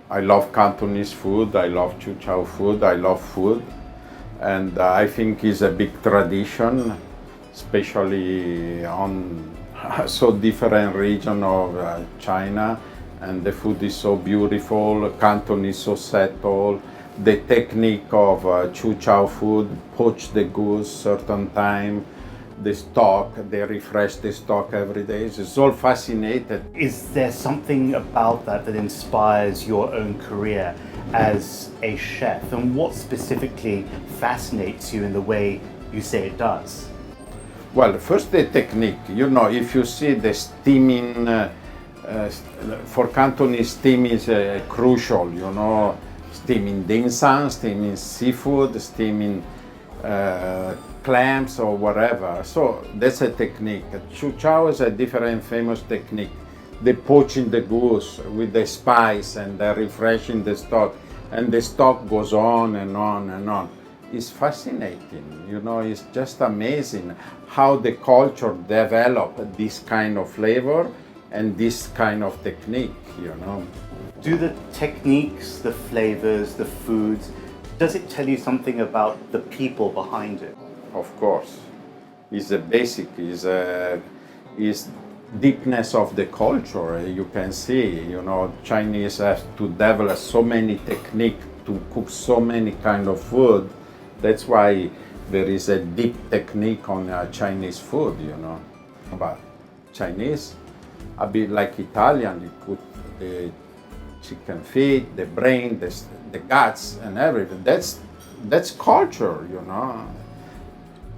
I love Cantonese food, I love Chiu Chow food, I love food. And I think it's a big tradition, especially on so different region of China. And the food is so beautiful, Canton is so settled. The technique of Chiu Chow food, poach the goose certain time, the stock, they refresh the stock every day. It's all fascinated. Is there something about that that inspires your own career as a chef? And what specifically fascinates you in the way you say it does? Well, first the technique. You know, if you see the steaming, for Cantonese steam is crucial, you know, steaming dim sum, steaming seafood, steaming clams or whatever. So that's a technique. Chiu Chow is a different famous technique. The poaching the goose with the spice and the refreshing the stock, and the stock goes on and on and on. It's fascinating, you know, it's just amazing how the culture developed this kind of flavor and this kind of technique, you know. Do the techniques, the flavors, the foods, does it tell you something about the people behind it? Of course, is a basic, is deepness of the culture. You can see, you know, Chinese have to develop so many techniques to cook so many kind of food. That's why there is a deep technique on Chinese food, you know. But Chinese, a bit like Italian, you put the chicken feet, the brain, the guts, and everything. That's culture, you know.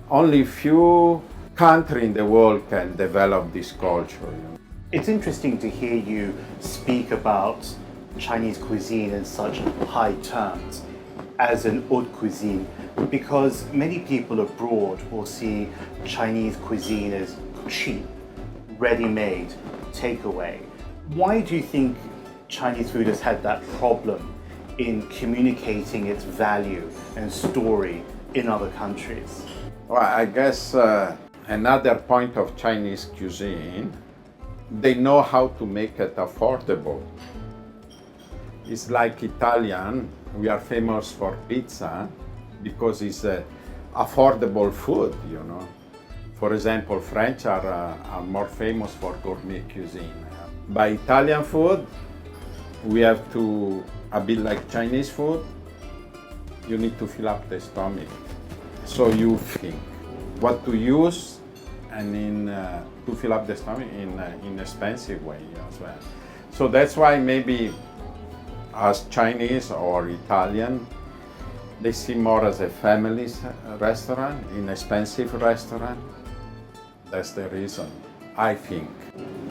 Only few countries in the world can develop this culture. You know? It's interesting to hear you speak about Chinese cuisine in such high terms as an haute cuisine, because many people abroad will see Chinese cuisine as cheap, ready-made, takeaway. Why do you think Chinese food has had that problem in communicating its value and story in other countries? Well, I guess another point of Chinese cuisine, they know how to make it affordable. It's like Italian, we are famous for pizza because it's affordable food, you know. For example, French are more famous for gourmet cuisine. By Italian food, we have to, a bit like Chinese food, you need to fill up the stomach. So you think what to use and to fill up the stomach in an expensive way as well. So that's why maybe as Chinese or Italian, they see more as a family restaurant, inexpensive restaurant. That's the reason, I think.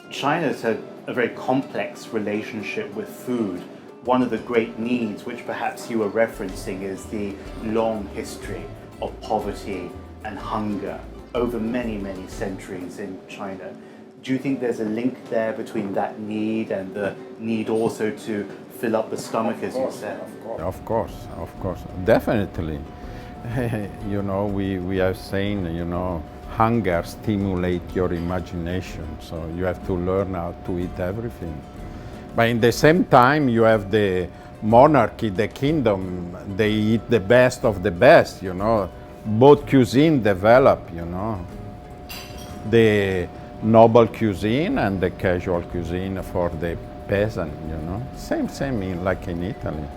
China's had a very complex relationship with food. One of the great needs, which perhaps you were referencing, is the long history of poverty and hunger over many, many centuries in China. Do you think there's a link there between that need and the need also to fill up the stomach, as you said? Of course, definitely. You know, we are saying, you know, hunger stimulates your imagination, so you have to learn how to eat everything. But in the same time, you have the monarchy, the kingdom, they eat the best of the best, you know. Both cuisine develop, you know. The noble cuisine and the casual cuisine for the peasant, you know. Same like in Italy.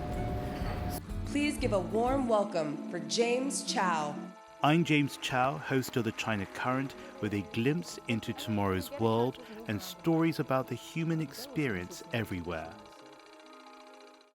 Please give a warm welcome for James Chau. I'm James Chau, host of The China Current, with a glimpse into tomorrow's world and stories about the human experience everywhere.